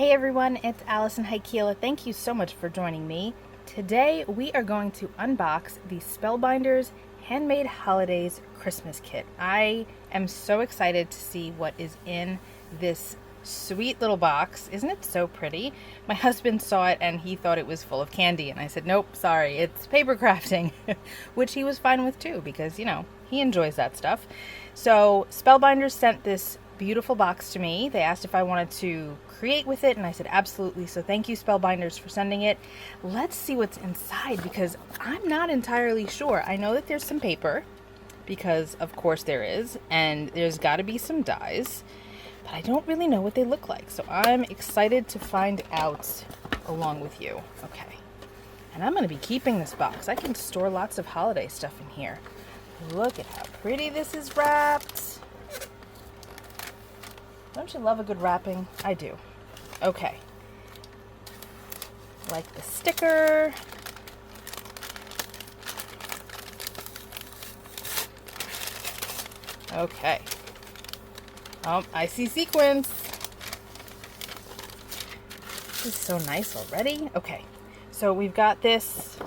Hey everyone, it's Alison Heikkila. Thank you so much for joining me. Today we are going to unbox the Spellbinders Handmade Holidays Christmas Kit. I am so excited to see what is in this sweet little box. Isn't it so pretty? My husband saw it and he thought it was full of candy, and I said, nope, sorry, it's paper crafting, which he was fine with too because, you know, he enjoys that stuff. So Spellbinders sent this beautiful box to me. They asked if I wanted to create with it, and I said absolutely. So thank you, Spellbinders, for sending it. Let's see what's inside because I'm not entirely sure. I know that there's some paper because of course there is, and there's got to be some dies, but I don't really know what they look like. So I'm excited to find out along with you. Okay. And I'm going to be keeping this box. I can store lots of holiday stuff in here. Look at how pretty this is wrapped. Don't you love a good wrapping? I do. Okay. Like the sticker. Okay. Oh, I see sequins. This is so nice already. Okay. So we've got this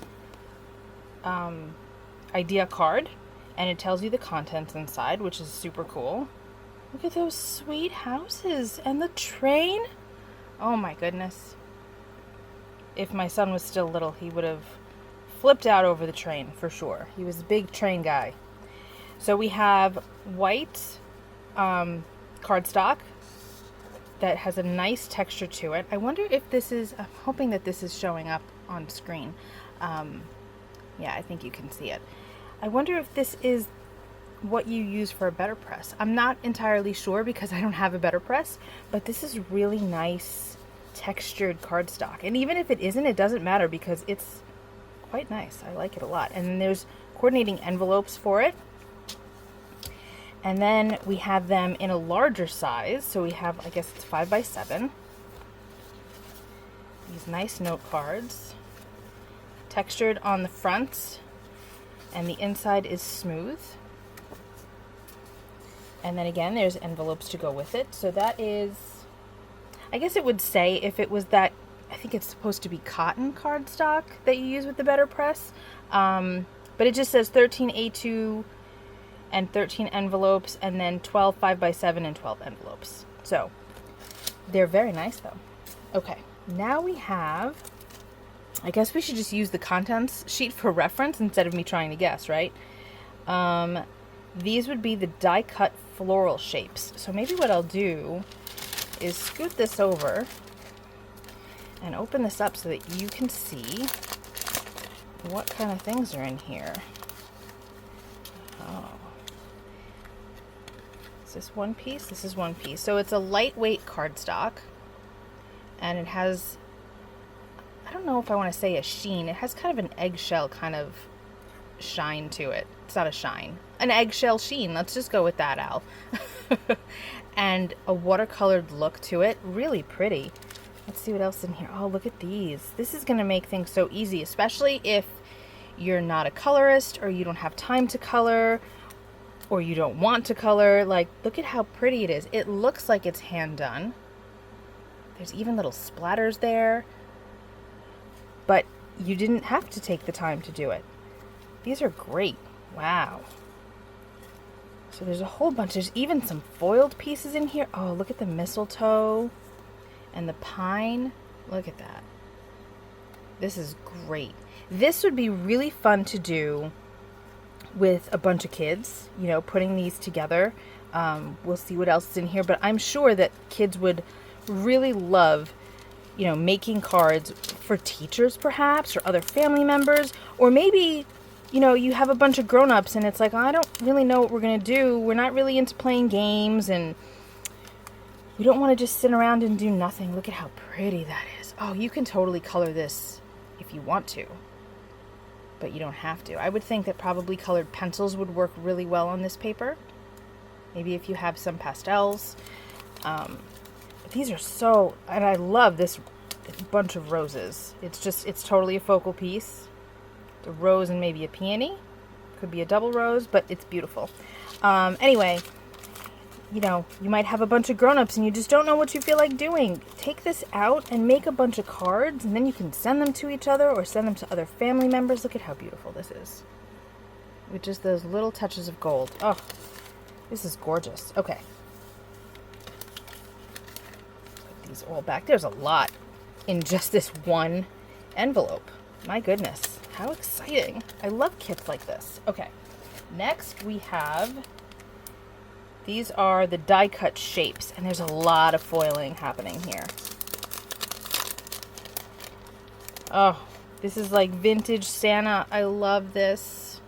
idea card, and it tells you the contents inside, which is super cool. Look at those sweet houses and the train. Oh my goodness. If my son was still little, he would have flipped out over the train for sure. He was a big train guy. So we have white cardstock that has a nice texture to it. I wonder if this is, I'm hoping that this is showing up on screen. Yeah, I think you can see it. I wonder if this is what you use for a better press. I'm not entirely sure because I don't have a better press, but this is really nice textured cardstock. And even if it isn't, it doesn't matter because it's quite nice. I like it a lot. And then there's coordinating envelopes for it. And then we have them in a larger size. So we have, I guess it's 5x7. These nice note cards. Textured on the front, and the inside is smooth. And then again, there's envelopes to go with it. So that is, I guess it would say if it was that, I think it's supposed to be cotton cardstock that you use with the better press. But it just says 13 A2 and 13 envelopes, and then 12 5x7 and 12 envelopes. So they're very nice though. Okay, now we have, I guess we should just use the contents sheet for reference instead of me trying to guess, right? These would be the die cut floral shapes. So maybe what I'll do is scoot this over and open this up so that you can see what kind of things are in here. Oh. Is this one piece? This is one piece. So it's a lightweight cardstock, and it has, I don't know if I want to say a sheen. It has kind of an eggshell kind of shine to it. It's not a shine. An eggshell sheen. Let's just go with that, Al. And a watercolored look to it. Really pretty. Let's see what else in here. Oh, look at these. This is going to make things so easy, especially if you're not a colorist or you don't have time to color or you don't want to color. Like, look at how pretty it is. It looks like it's hand done. There's even little splatters there. But you didn't have to take the time to do it. These are great. Wow. So there's a whole bunch. There's even some foiled pieces in here. Oh, look at the mistletoe and the pine. Look at that. This is great. This would be really fun to do with a bunch of kids, you know, putting these together. We'll see what else is in here, but I'm sure that kids would really love, you know, making cards for teachers perhaps, or other family members, or maybe, you know, you have a bunch of grown-ups and it's like, I don't really know what we're going to do. We're not really into playing games and we don't want to just sit around and do nothing. Look at how pretty that is. Oh, you can totally color this if you want to, but you don't have to. I would think that probably colored pencils would work really well on this paper. Maybe if you have some pastels. But these are so, and I love this bunch of roses. It's totally a focal piece. A rose and maybe a peony. Could be a double rose, but it's beautiful. Anyway, you know, you might have a bunch of grown-ups and you just don't know what you feel like doing. Take this out and make a bunch of cards, and then you can send them to each other or send them to other family members. Look at how beautiful this is. With just those little touches of gold. Oh, this is gorgeous. Okay. Put these all back. There's a lot in just this one envelope. My goodness. How exciting. I love kits like this. Okay. Next we have, these are the die cut shapes, and there's a lot of foiling happening here. Oh, this is like vintage Santa. I love this.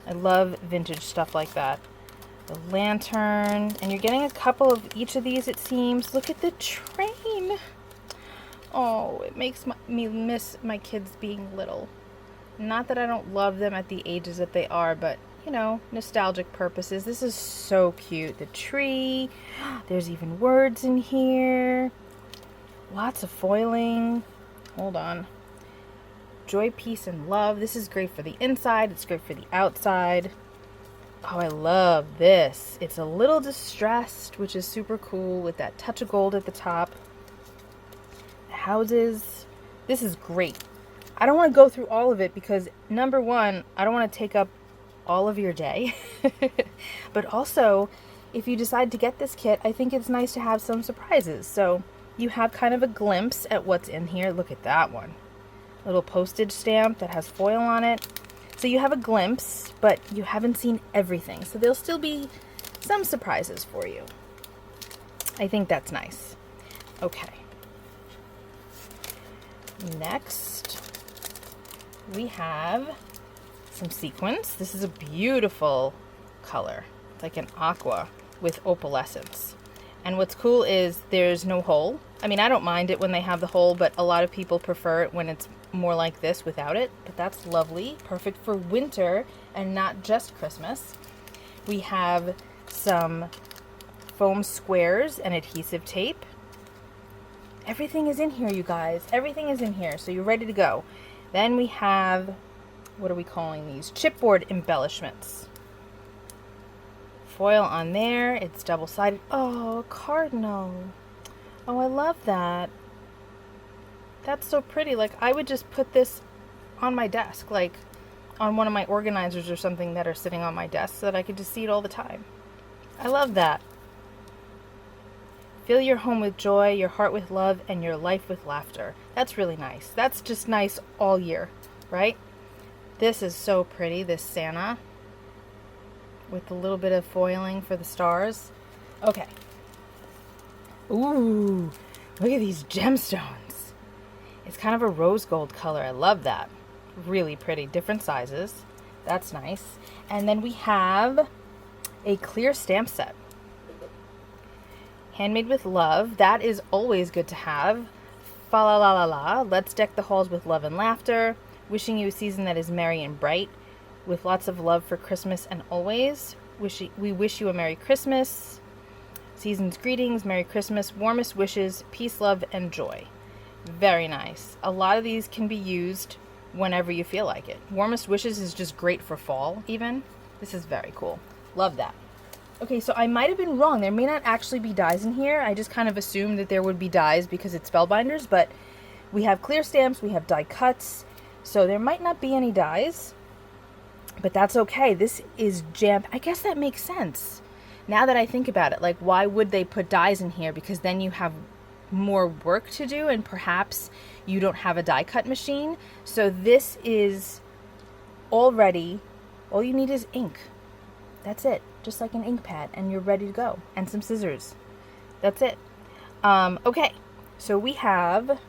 I love vintage stuff like that. The lantern, and you're getting a couple of each of these, it seems. Look at the train. Oh, it makes me miss my kids being little. Not that I don't love them at the ages that they are, but, you know, nostalgic purposes. This is so cute. The tree. There's even words in here. Lots of foiling. Hold on. Joy, peace, and love. This is great for the inside. It's great for the outside. Oh, I love this. It's a little distressed, which is super cool with that touch of gold at the top. Houses. This is great. I don't want to go through all of it because, number one, I don't want to take up all of your day. But also, if you decide to get this kit, I think it's nice to have some surprises. So you have kind of a glimpse at what's in here. Look at that one. Little postage stamp that has foil on it. So you have a glimpse, but you haven't seen everything. So there'll still be some surprises for you. I think that's nice. Okay. Next, we have some sequins. This is a beautiful color. It's like an aqua with opalescence. And what's cool is there's no hole. I mean, I don't mind it when they have the hole, but a lot of people prefer it when it's more like this without it. But that's lovely. Perfect for winter and not just Christmas. We have some foam squares and adhesive tape. Everything is in here, you guys. Everything is in here, so you're ready to go. Then we have, what are we calling these? Chipboard embellishments. Foil on there. It's double-sided. Oh, a cardinal. Oh, I love that. That's so pretty. Like, I would just put this on my desk, like on one of my organizers or something that are sitting on my desk so that I could just see it all the time. I love that. Fill your home with joy, your heart with love, and your life with laughter. That's really nice. That's just nice all year, right? This is so pretty, this Santa, with a little bit of foiling for the stars. Okay. Ooh, look at these gemstones. It's kind of a rose gold color. I love that. Really pretty. Different sizes. That's nice. And then we have a clear stamp set. Handmade with love. That is always good to have. Fa la la la la. Let's deck the halls with love and laughter. Wishing you a season that is merry and bright, with lots of love for Christmas and always. We wish you a Merry Christmas. Season's greetings, Merry Christmas, warmest wishes, peace, love, and joy. Very nice. A lot of these can be used whenever you feel like it. Warmest wishes is just great for fall, even. This is very cool. Love that. Okay, so I might have been wrong. There may not actually be dies in here. I just kind of assumed that there would be dies because it's Spellbinders, but we have clear stamps, we have die cuts, so there might not be any dies, but that's okay. This is jam. I guess that makes sense. Now that I think about it, like, why would they put dies in here? Because then you have more work to do and perhaps you don't have a die cut machine. So this is already, all you need is ink. That's it. Just like an ink pad, and you're ready to go. And some scissors. That's it. Okay, so we have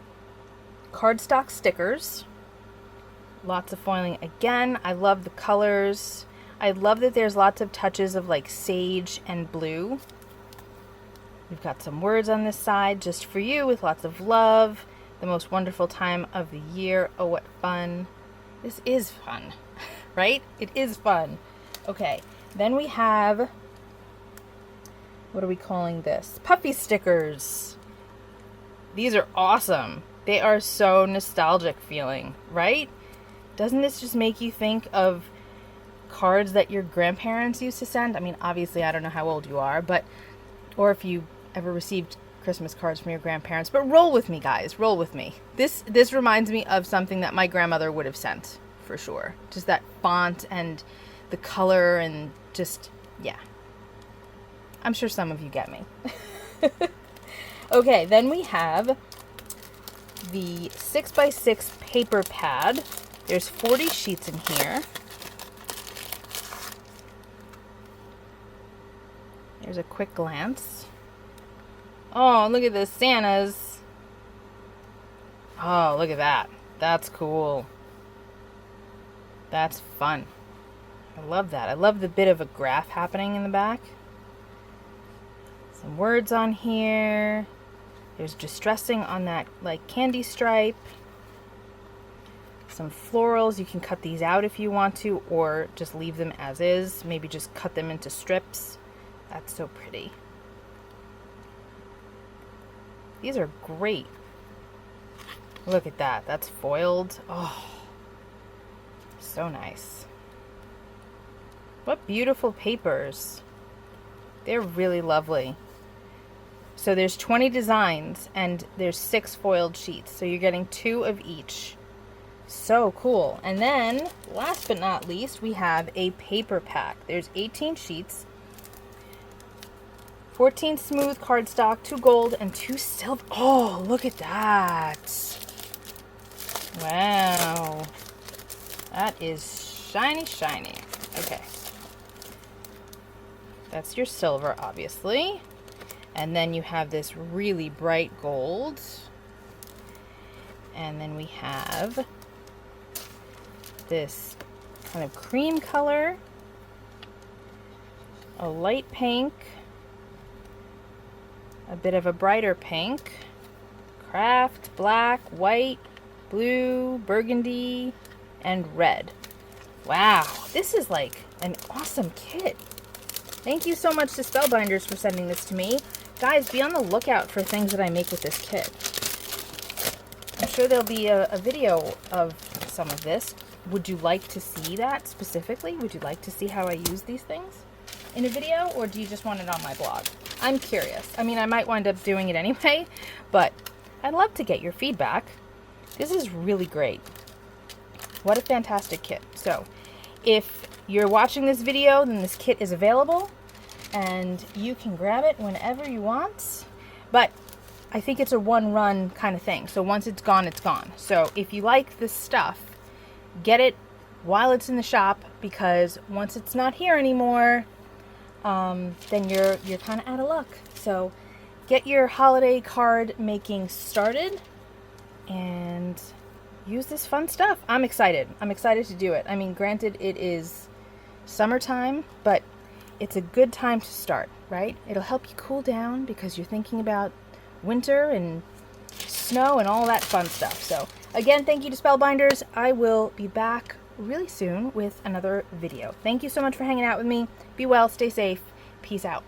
cardstock stickers. Lots of foiling again. I love the colors. I love that there's lots of touches of like sage and blue. We've got some words on this side just for you with lots of love. The most wonderful time of the year. Oh, what fun. This is fun, right? It is fun. Okay. Then we have, what are we calling this? Puffy stickers. These are awesome. They are so nostalgic feeling, right? Doesn't this just make you think of cards that your grandparents used to send. I mean, obviously, I don't know how old you are, but, or if you ever received Christmas cards from your grandparents, but roll with me, guys, roll with me. This reminds me of something that my grandmother would have sent, for sure. Just that font and the color and just, yeah. I'm sure some of you get me. Okay, then we have the 6x6 paper pad. There's 40 sheets in here. There's a quick glance. Oh, look at the Santas. Oh, look at that. That's cool. That's fun. I love that. I love the bit of a graph happening in the back. Some words on here. There's distressing on that like candy stripe. Some florals. You can cut these out if you want to, or just leave them as is. Maybe just cut them into strips. That's so pretty. These are great. Look at that. That's foiled. Oh, so nice. What beautiful papers. They're really lovely. So there's 20 designs and there's 6 foiled sheets. So you're getting 2 of each. So cool. And then, last but not least, we have a paper pack. There's 18 sheets. 14 smooth cardstock, 2 gold, and 2 silver. Oh, look at that. Wow. That is shiny, shiny. Okay. That's your silver, obviously. And then you have this really bright gold. And then we have this kind of cream color, a light pink, a bit of a brighter pink, craft, black, white, blue, burgundy, and red. Wow, this is like an awesome kit. Thank you so much to Spellbinders for sending this to me. Guys, be on the lookout for things that I make with this kit. I'm sure there'll be a video of some of this. Would you like to see that specifically? Would you like to see how I use these things in a video, or do you just want it on my blog? I'm curious. I mean, I might wind up doing it anyway, but I'd love to get your feedback. This is really great. What a fantastic kit. So, if you're watching this video, then this kit is available, and you can grab it whenever you want. But I think it's a one-run kind of thing. So once it's gone, it's gone. So if you like this stuff, get it while it's in the shop, because once it's not here anymore, then you're kind of out of luck. So get your holiday card making started and use this fun stuff. I'm excited. I'm excited to do it. I mean, granted, it is summertime, but it's a good time to start, right? It'll help you cool down because you're thinking about winter and snow and all that fun stuff. So again, thank you to Spellbinders. I will be back really soon with another video. Thank you so much for hanging out with me. Be well, stay safe. Peace out.